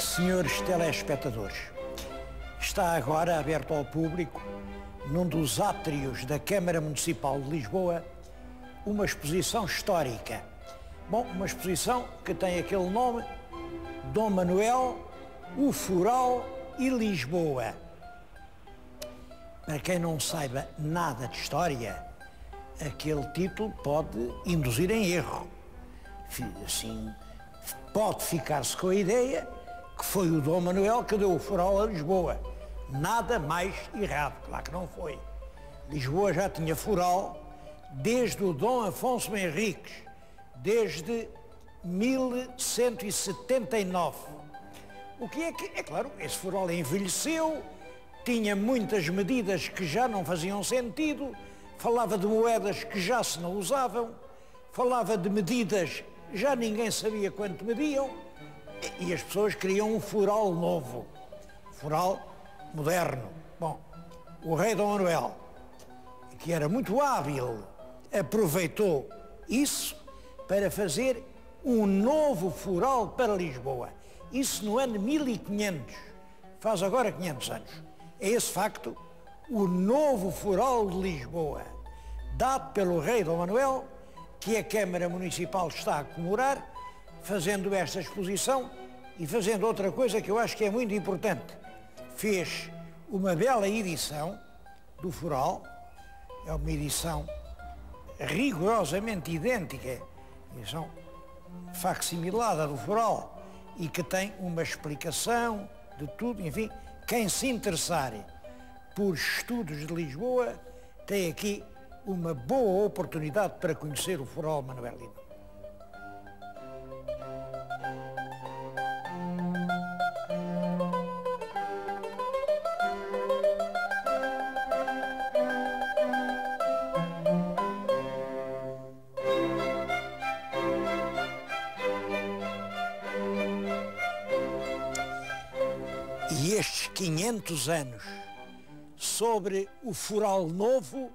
Senhores telespectadores, está agora aberto ao público, num dos átrios da Câmara Municipal de Lisboa, uma exposição histórica. Bom, uma exposição que tem aquele nome, Dom Manuel, o Foral e Lisboa. Para quem não saiba nada de história, aquele título pode induzir em erro. Assim, pode ficar-se com a ideia que foi o Dom Manuel que deu o Foral a Lisboa. Nada mais errado, claro que não foi. Lisboa já tinha foral desde o Dom Afonso Henriques, desde 1179. O que é que, é claro, esse foral envelheceu, tinha muitas medidas que já não faziam sentido, falava de moedas que já se não usavam, falava de medidas, já ninguém sabia quanto mediam, e as pessoas queriam um foral novo, foral moderno. Bom, o rei Dom Manuel, que era muito hábil, aproveitou isso para fazer um novo foral para Lisboa. Isso no ano 1500, faz agora 500 anos. É esse facto, o novo foral de Lisboa, dado pelo rei Dom Manuel, que a Câmara Municipal está a comemorar, fazendo esta exposição e fazendo outra coisa que eu acho que é muito importante. Fez uma bela edição do foral, é uma edição rigorosamente idêntica, edição facsimilada do foral, e que tem uma explicação de tudo, enfim, quem se interessar por estudos de Lisboa tem aqui uma boa oportunidade para conhecer o foral manuelino. E estes 500 anos sobre o foral novo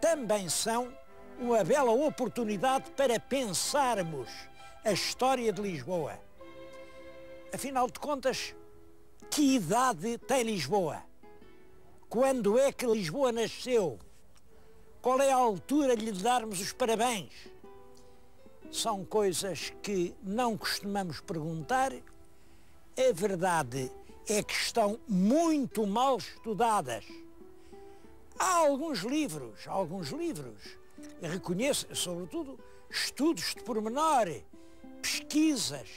também são uma bela oportunidade para pensarmos a história de Lisboa. Afinal de contas, que idade tem Lisboa? Quando é que Lisboa nasceu? Qual é a altura de lhe darmos os parabéns? São coisas que não costumamos perguntar. A verdade é que estão muito mal estudadas. Há alguns livros, reconheço, sobretudo, estudos de pormenor, pesquisas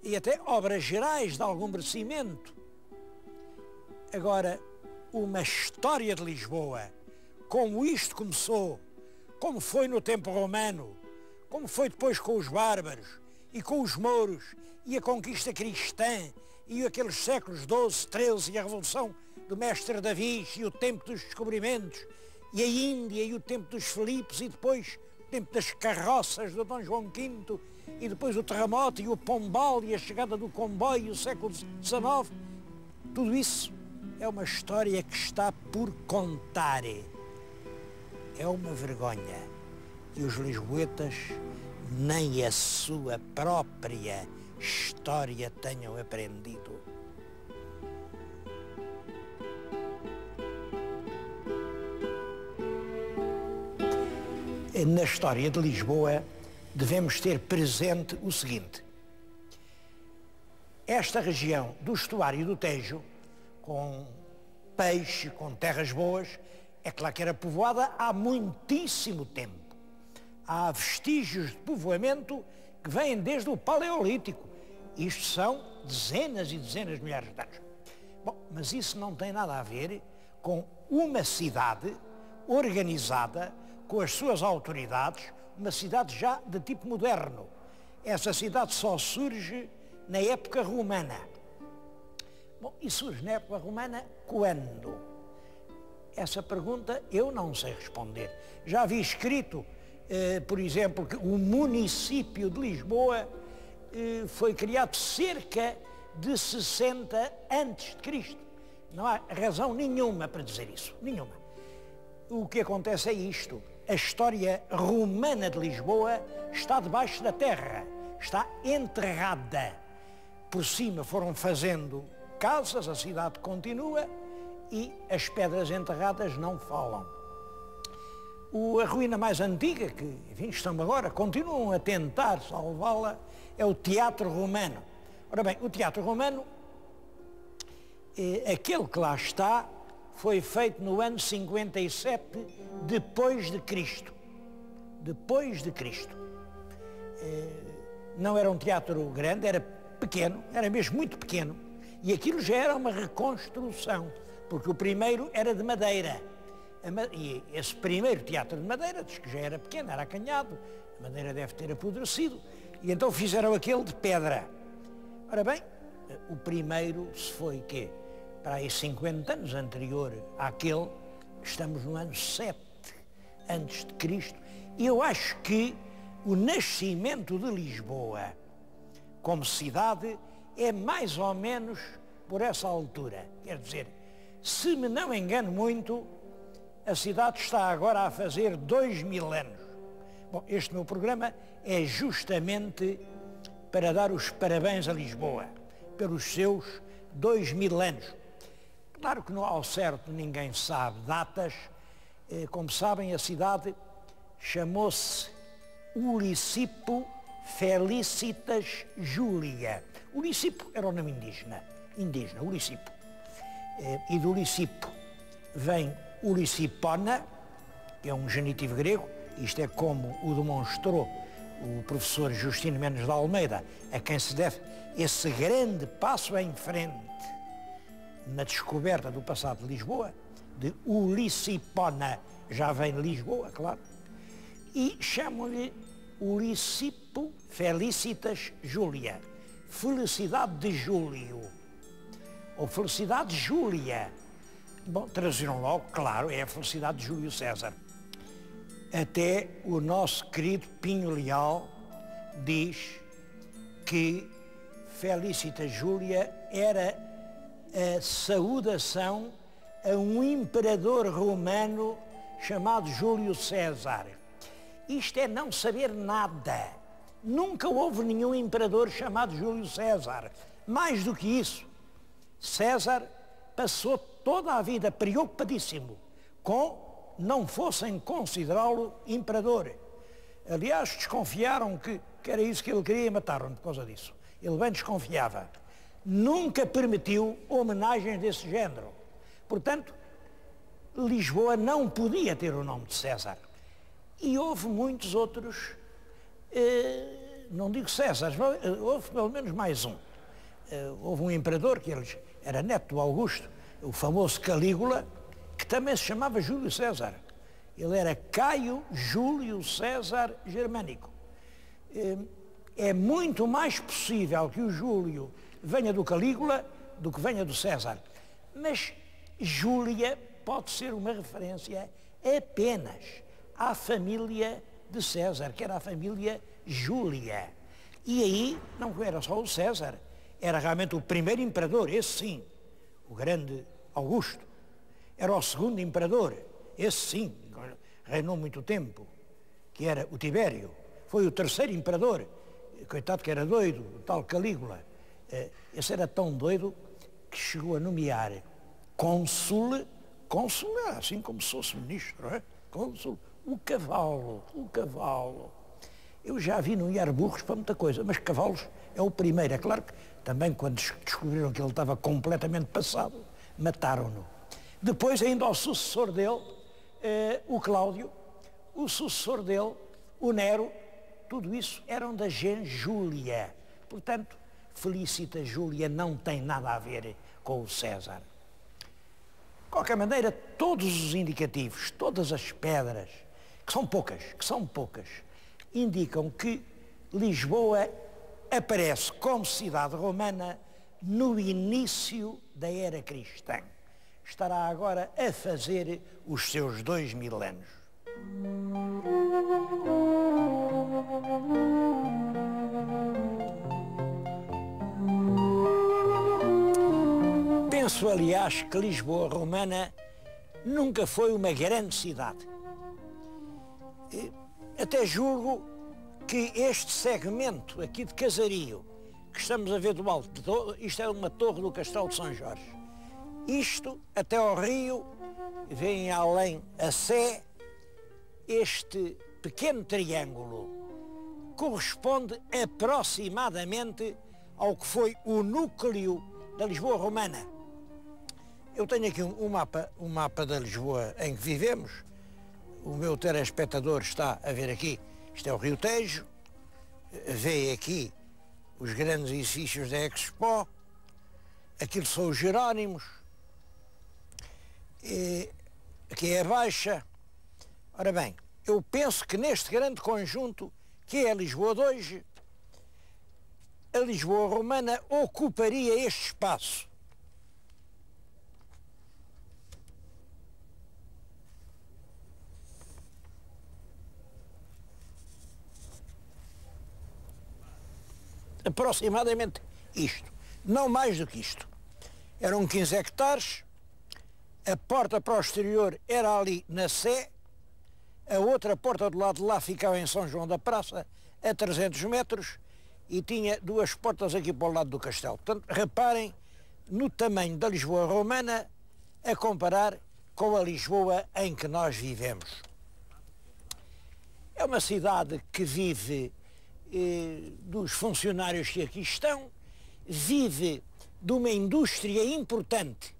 e até obras gerais de algum merecimento. Agora, uma história de Lisboa, como isto começou, como foi no tempo romano, como foi depois com os bárbaros e com os mouros e a conquista cristã e aqueles séculos XII, XIII e a Revolução do Mestre Davi e o tempo dos descobrimentos e a Índia e o tempo dos Filipes e depois o tempo das carroças do Dom João V e depois o terremoto e o pombal e a chegada do comboio o século XIX. Tudo isso é uma história que está por contar. É uma vergonha que os lisboetas nem a sua própria história tenham aprendido. Na história de Lisboa devemos ter presente o seguinte: esta região do estuário do Tejo, com peixe, com terras boas, é claro que era povoada há muitíssimo tempo. Há vestígios de povoamento que vêm desde o Paleolítico. Isto são dezenas e dezenas de milhares de anos. Bom, mas isso não tem nada a ver com uma cidade organizada, com as suas autoridades, uma cidade já de tipo moderno. Essa cidade só surge na época romana. Bom, e surge na época romana quando? Essa pergunta eu não sei responder. Já vi escrito, por exemplo, que o município de Lisboa foi criado cerca de 60 a.C. Não há razão nenhuma para dizer isso, nenhuma. O que acontece é isto: a história romana de Lisboa está debaixo da terra, está enterrada. por cima foram fazendo casas, a cidade continua e as pedras enterradas não falam. A ruína mais antiga, que enfim, estão agora, continuam a tentar salvá-la, é o Teatro Romano. Ora bem, o Teatro Romano, aquele que lá está, foi feito no ano 57 depois de Cristo. Depois de Cristo. Não era um teatro grande, era pequeno, era mesmo muito pequeno. E aquilo já era uma reconstrução, porque o primeiro era de madeira. E esse primeiro teatro de madeira, diz que já era pequeno, era acanhado, a madeira deve ter apodrecido, e então fizeram aquele de pedra. Ora bem, o primeiro se foi quê? Para aí 50 anos anterior àquele, estamos no ano 7 antes de Cristo, e eu acho que o nascimento de Lisboa como cidade é mais ou menos por essa altura. Quer dizer, se me não engano muito, a cidade está agora a fazer 2000 anos. Bom, este meu programa é justamente para dar os parabéns a Lisboa pelos seus 2000 anos. Claro que não, ao certo ninguém sabe datas. Como sabem, a cidade chamou-se Ulicipo Felicitas Júlia. Ulicipo era o nome indígena, Ulicipo. E do Ulicipo vem Ulicipona, que é um genitivo grego, isto é como o demonstrou o professor Justino Mendes de Almeida, a quem se deve esse grande passo em frente na descoberta do passado de Lisboa, de Ulicipona, já vem Lisboa, claro, e chamam-lhe Ulicipo Felicitas Júlia, felicidade de Júlio, ou felicidade de Júlia. Bom, traduziram logo, claro, é a felicidade de Júlio César. Até o nosso querido Pinho Leal diz que Felicitas Júlia era a saudação a um imperador romano chamado Júlio César. Isto é não saber nada. Nunca houve nenhum imperador chamado Júlio César. Mais do que isso, César passou toda a vida preocupadíssimo com não fossem considerá-lo imperador. Aliás, desconfiaram que era isso que ele queria e mataram-no por causa disso. Ele bem desconfiava. Nunca permitiu homenagens desse género. Portanto, Lisboa não podia ter o nome de César. E houve muitos outros, não digo César, houve pelo menos mais um. Houve um imperador que era neto do Augusto, o famoso Calígula, que também se chamava Júlio César. Ele era Caio Júlio César Germânico. É muito mais possível que o Júlio venha do Calígula do que venha do César. Mas Júlia pode ser uma referência apenas à família de César, que era a família Júlia. E aí não era só o César, era realmente o primeiro imperador, esse sim, o grande Augusto. Era o segundo imperador, esse sim, reinou muito tempo, que era o Tibério. Foi o terceiro imperador, coitado que era doido, o tal Calígula. Esse era tão doido que chegou a nomear cônsul é assim como se fosse ministro, não é? Cônsul, o cavalo. Eu já vi nomear burros para muita coisa, mas cavalos é o primeiro. É claro que também quando descobriram que ele estava completamente passado, mataram-no. Depois ainda o sucessor dele, o Cláudio, o sucessor dele, o Nero, tudo isso eram da gens Júlia. Portanto, Felicitas Júlia não tem nada a ver com o César. De qualquer maneira, todos os indicativos, todas as pedras, que são poucas, indicam que Lisboa aparece como cidade romana no início da era cristã. Estará agora a fazer os seus 2000 anos. Penso, aliás, que Lisboa romana nunca foi uma grande cidade. Até julgo que este segmento aqui de casario, que estamos a ver do alto, isto é uma torre do Castelo de São Jorge. Isto, até ao rio, vem além a Sé, este pequeno triângulo corresponde aproximadamente ao que foi o núcleo da Lisboa romana. Eu tenho aqui um mapa da Lisboa em que vivemos. O meu telespectador está a ver aqui, isto é o Rio Tejo, vê aqui os grandes edifícios da Expo, aquilo são os Jerónimos, e aqui é a Baixa. Ora bem, eu penso que neste grande conjunto, que é a Lisboa de hoje, a Lisboa romana ocuparia este espaço. Aproximadamente isto, não mais do que isto. Eram 15 hectares, a porta para o exterior era ali na Sé, a outra porta do lado de lá ficava em São João da Praça, a 300 metros, e tinha duas portas aqui para o lado do castelo. Portanto, reparem no tamanho da Lisboa romana a comparar com a Lisboa em que nós vivemos. É uma cidade que vive dos funcionários que aqui estão, vive de uma indústria importante,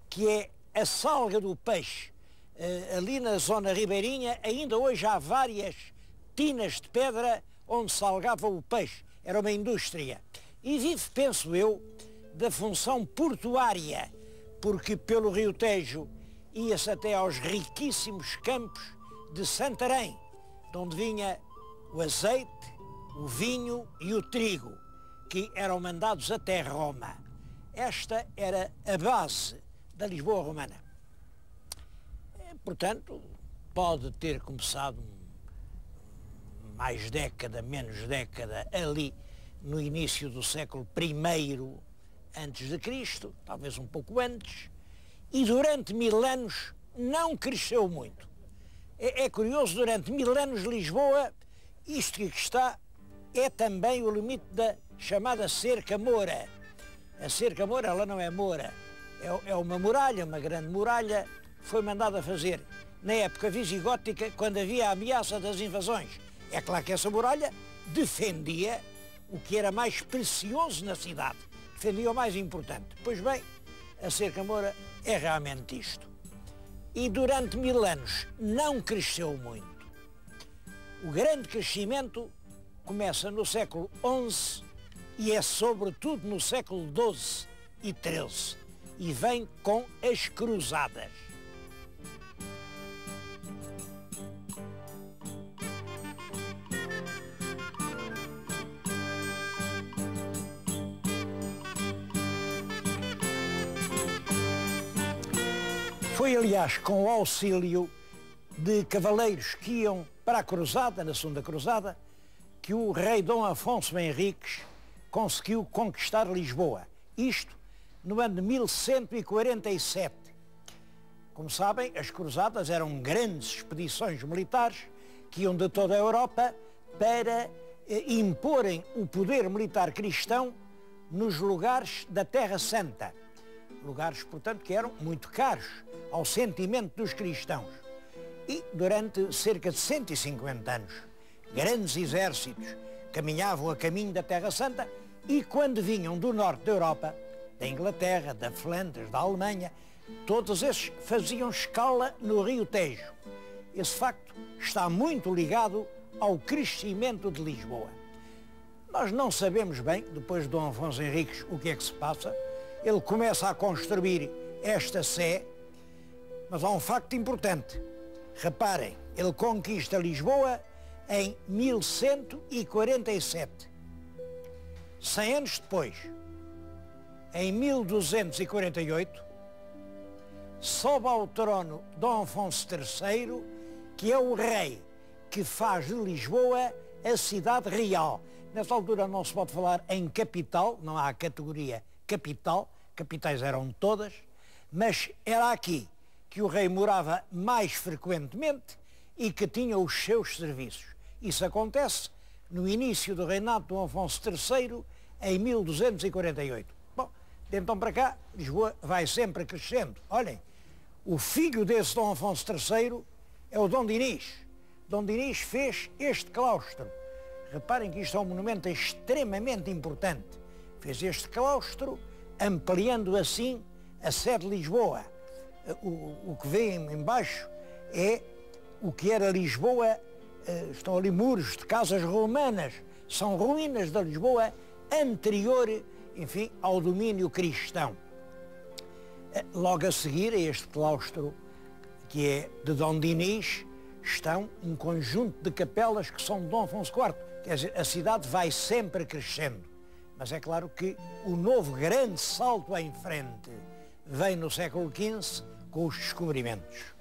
que é a salga do peixe. Ali na zona ribeirinha ainda hoje há várias tinas de pedra onde salgava o peixe. Era uma indústria. E vive, penso eu, da função portuária, porque pelo Rio Tejo ia-se até aos riquíssimos campos de Santarém, de onde vinha o azeite, o vinho e o trigo, que eram mandados até Roma. Esta era a base da Lisboa romana. Portanto, pode ter começado mais década, menos década, ali no início do século I antes de Cristo, talvez um pouco antes, e durante 1000 anos não cresceu muito. É curioso, durante 1000 anos Lisboa, isto que aqui está, é também o limite da chamada cerca moura. A cerca moura, ela não é moura, é uma muralha, uma grande muralha, foi mandada fazer na época visigótica, quando havia a ameaça das invasões. É claro que essa muralha defendia o que era mais precioso na cidade, defendia o mais importante. Pois bem, a cerca moura é realmente isto. E durante 1000 anos não cresceu muito. O grande crescimento começa no século XI e é sobretudo no século XII e XIII e vem com as cruzadas. Foi, aliás, com o auxílio de cavaleiros que iam para a cruzada, na Segunda Cruzada, que o rei Dom Afonso Henriques conseguiu conquistar Lisboa. Isto no ano de 1147. Como sabem, as cruzadas eram grandes expedições militares que iam de toda a Europa para imporem o poder militar cristão nos lugares da Terra Santa. Lugares, portanto, que eram muito caros ao sentimento dos cristãos. E durante cerca de 150 anos, grandes exércitos caminhavam a caminho da Terra Santa e quando vinham do norte da Europa, da Inglaterra, da Flandres, da Alemanha, todos esses faziam escala no Rio Tejo. Esse facto está muito ligado ao crescimento de Lisboa. Nós não sabemos bem, depois de Dom Afonso Henriques, o que é que se passa. Ele começa a construir esta Sé, mas há um facto importante. Reparem, ele conquista Lisboa em 1147. 100 anos depois, em 1248, sobe ao trono Dom Afonso III, que é o rei que faz de Lisboa a cidade real. Nessa altura não se pode falar em capital, não há a categoria capital, capitais eram todas, mas era aqui que o rei morava mais frequentemente e que tinha os seus serviços. Isso acontece no início do reinado de Dom Afonso III, em 1248. Bom, de então para cá, Lisboa vai sempre crescendo. Olhem, o filho desse Dom Afonso III é o Dom Dinis. Dom Dinis fez este claustro. Reparem que isto é um monumento extremamente importante. Fez este claustro, ampliando assim a sede de Lisboa. O que vê embaixo é o que era Lisboa. Estão ali muros de casas romanas. São ruínas da Lisboa anterior, enfim, ao domínio cristão. Logo a seguir a este claustro, que é de Dom Dinis, estão um conjunto de capelas que são de Dom Afonso IV. Quer dizer, a cidade vai sempre crescendo. Mas é claro que o novo grande salto em frente vem no século XV com os descobrimentos.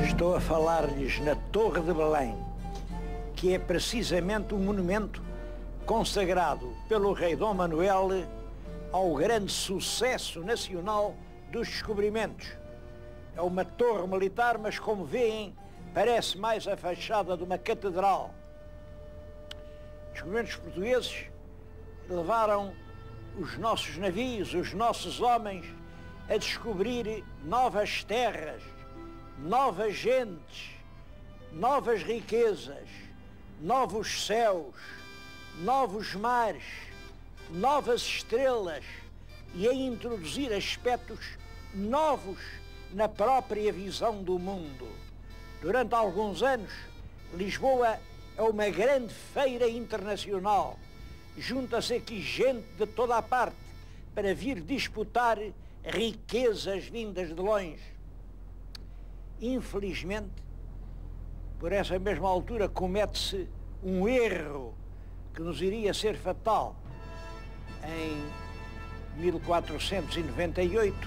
Estou a falar-lhes na Torre de Belém, que é precisamente um monumento consagrado pelo rei Dom Manuel ao grande sucesso nacional dos descobrimentos. É uma torre militar, mas como veem, parece mais a fachada de uma catedral. Os descobrimentos portugueses levaram os nossos navios, os nossos homens, a descobrir novas terras, novas gentes, novas riquezas, novos céus, novos mares, novas estrelas e a introduzir aspectos novos na própria visão do mundo. Durante alguns anos, Lisboa é uma grande feira internacional. Junta-se aqui gente de toda a parte para vir disputar riquezas vindas de longe. Infelizmente, por essa mesma altura, comete-se um erro que nos iria ser fatal. Em 1498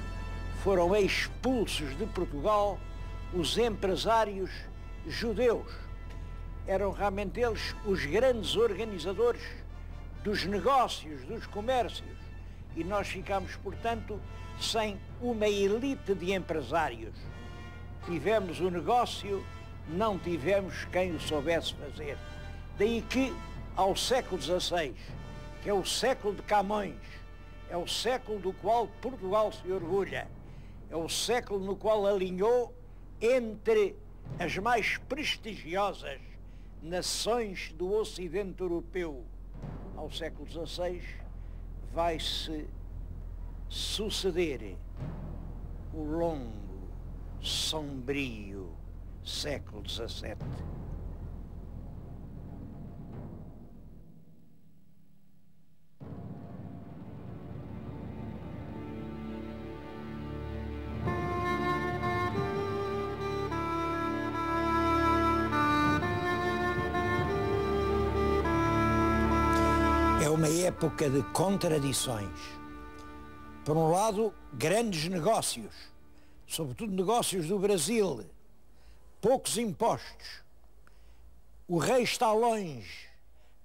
foram expulsos de Portugal os empresários judeus. Eram realmente eles os grandes organizadores dos negócios, dos comércios. E nós ficámos, portanto, sem uma elite de empresários. Tivemos o negócio, não tivemos quem o soubesse fazer. Daí que, ao século XVI, que é o século de Camões, é o século do qual Portugal se orgulha, é o século no qual alinhou entre as mais prestigiosas nações do Ocidente Europeu. Ao século XVI vai-se suceder o longo, sombrio século XVII. É uma época de contradições. Por um lado, grandes negócios, sobretudo negócios do Brasil, poucos impostos, o rei está longe,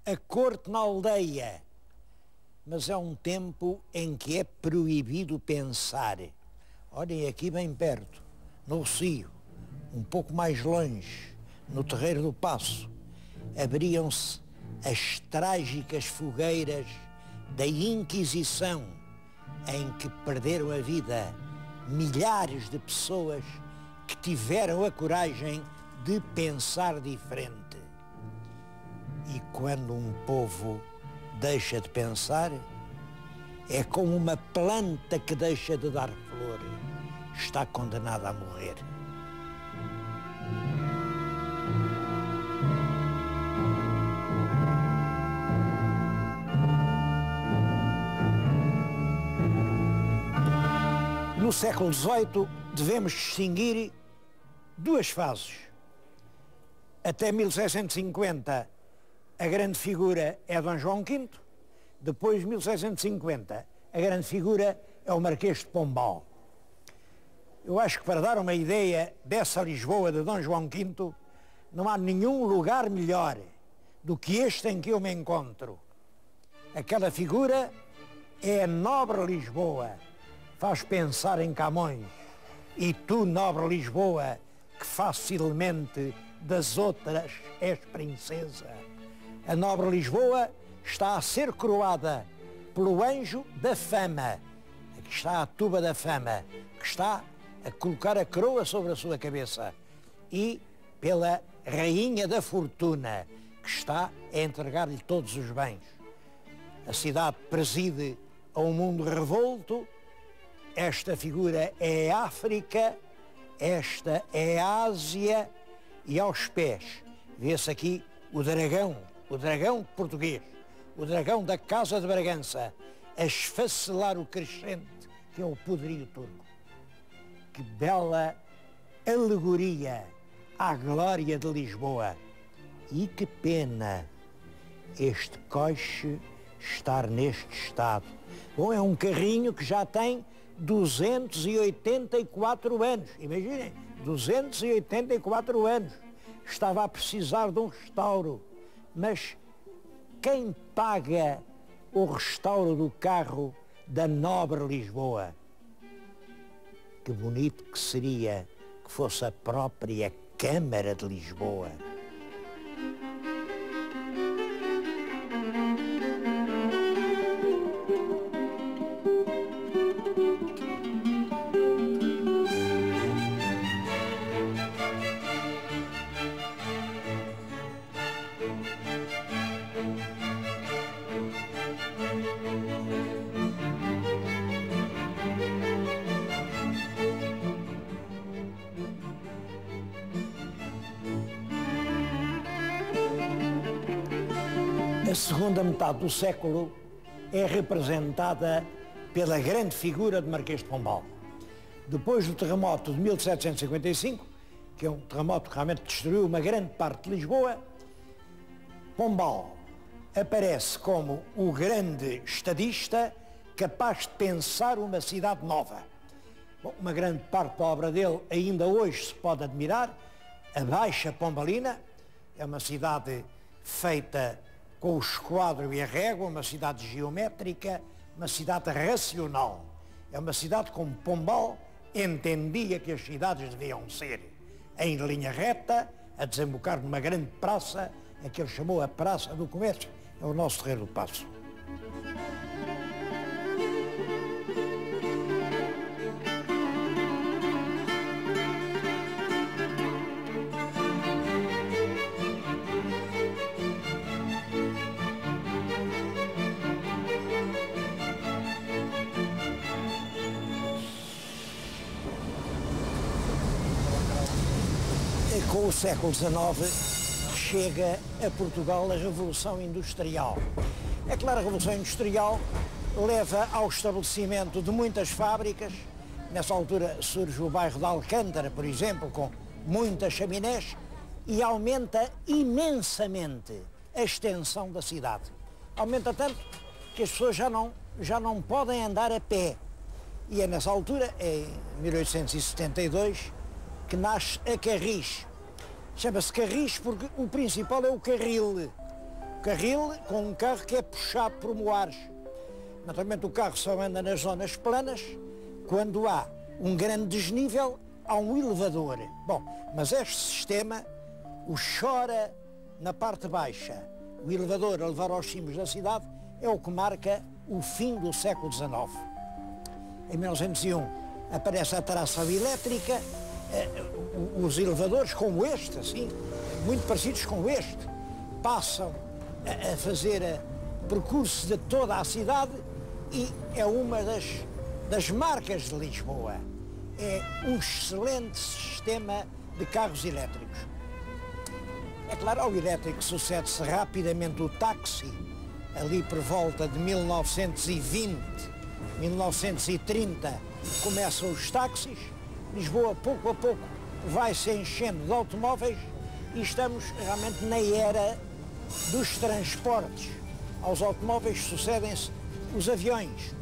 a corte na aldeia, mas é um tempo em que é proibido pensar. Olhem aqui bem perto, no Rocio, um pouco mais longe, no Terreiro do Paço, abriam-se as trágicas fogueiras da Inquisição, em que perderam a vida milhares de pessoas que tiveram a coragem de pensar diferente. E quando um povo deixa de pensar, é como uma planta que deixa de dar flor, está condenada a morrer. No século XVIII devemos distinguir duas fases. Até 1750 a grande figura é Dom João V, depois de 1750 a grande figura é o Marquês de Pombal. Eu acho que para dar uma ideia dessa Lisboa de Dom João V, não há nenhum lugar melhor do que este em que eu me encontro. Aquela figura é a nobre Lisboa, faz pensar em Camões. E tu, nobre Lisboa, que facilmente das outras és princesa. A nobre Lisboa está a ser coroada pelo anjo da fama. Aqui está a tuba da fama, que está a colocar a coroa sobre a sua cabeça. E pela rainha da fortuna, que está a entregar-lhe todos os bens. A cidade preside a um mundo revolto. Esta figura é a África, esta é a Ásia, e aos pés vê-se aqui o dragão português, o dragão da Casa de Bragança, a esfacelar o crescente que é o poderio turco. Que bela alegoria à glória de Lisboa. E que pena este coche estar neste estado. Bom, é um carrinho que já tem 284 anos. Imaginem, 284 anos. Estava a precisar de um restauro. Mas quem paga o restauro do carro da nobre Lisboa? Que bonito que seria que fosse a própria Câmara de Lisboa. A segunda metade do século é representada pela grande figura de Marquês de Pombal. Depois do terremoto de 1755, que é um terremoto que realmente destruiu uma grande parte de Lisboa, Pombal aparece como o grande estadista capaz de pensar uma cidade nova. Bom, uma grande parte da obra dele ainda hoje se pode admirar. A Baixa Pombalina é uma cidade feita com o esquadro e a régua, uma cidade geométrica, uma cidade racional. É uma cidade como Pombal entendia que as cidades deviam ser, em linha reta, a desembocar numa grande praça, a que ele chamou a Praça do Comércio. É o nosso Terreiro do Paço. Com o século XIX chega a Portugal a Revolução Industrial. É claro, a Revolução Industrial leva ao estabelecimento de muitas fábricas. Nessa altura surge o bairro de Alcântara, por exemplo, com muitas chaminés, e aumenta imensamente a extensão da cidade. Aumenta tanto que as pessoas já não podem andar a pé. E é nessa altura, em 1872, que nasce a Carris. Chama-se Carris porque o principal é o carril. O carril com um carro que é puxado por moares. Naturalmente o carro só anda nas zonas planas. Quando há um grande desnível, há um elevador. Bom, mas este sistema o chora na parte baixa. O elevador a levar aos cimos da cidade é o que marca o fim do século XIX. Em 1901 aparece a tração elétrica. Os elevadores como este, assim, muito parecidos com este, passam a fazer percurso de toda a cidade e é uma das marcas de Lisboa. É um excelente sistema de carros elétricos. É claro, ao elétrico sucede-se rapidamente o táxi, ali por volta de 1920, 1930, começam os táxis. Lisboa, pouco a pouco, vai se enchendo de automóveis e estamos realmente na era dos transportes. Aos automóveis sucedem-se os aviões.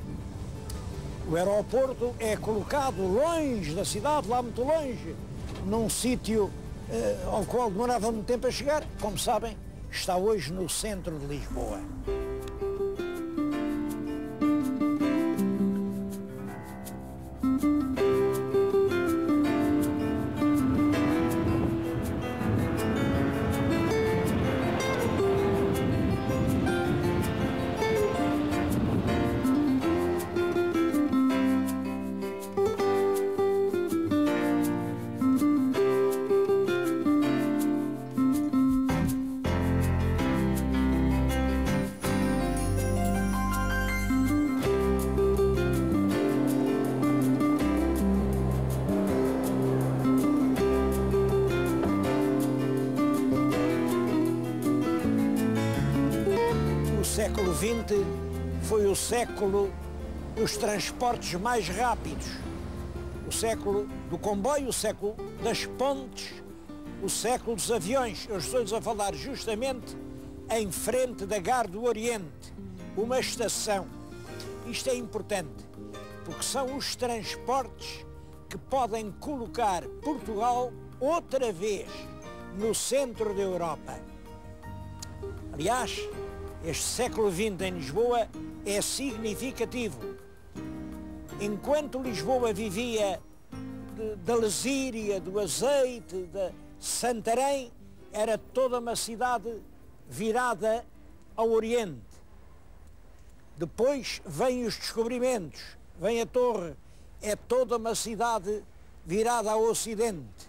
O aeroporto é colocado longe da cidade, lá muito longe, num sítio ao qual demorava muito tempo a chegar. Como sabem, está hoje no centro de Lisboa. O século XX foi o século dos transportes mais rápidos, o século do comboio, o século das pontes, o século dos aviões. Eu estou-lhes a falar justamente em frente da Gare do Oriente, uma estação. Isto é importante, porque são os transportes que podem colocar Portugal outra vez no centro da Europa. Aliás, este século XX em Lisboa é significativo. Enquanto Lisboa vivia da Lesíria, do azeite, de Santarém, era toda uma cidade virada ao Oriente. Depois vêm os descobrimentos, vem a Torre, é toda uma cidade virada ao Ocidente.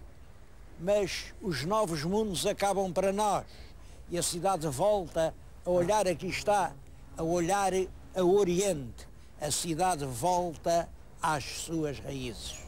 Mas os novos mundos acabam para nós e a cidade volta a olhar, aqui está, a olhar a Oriente. A cidade volta às suas raízes.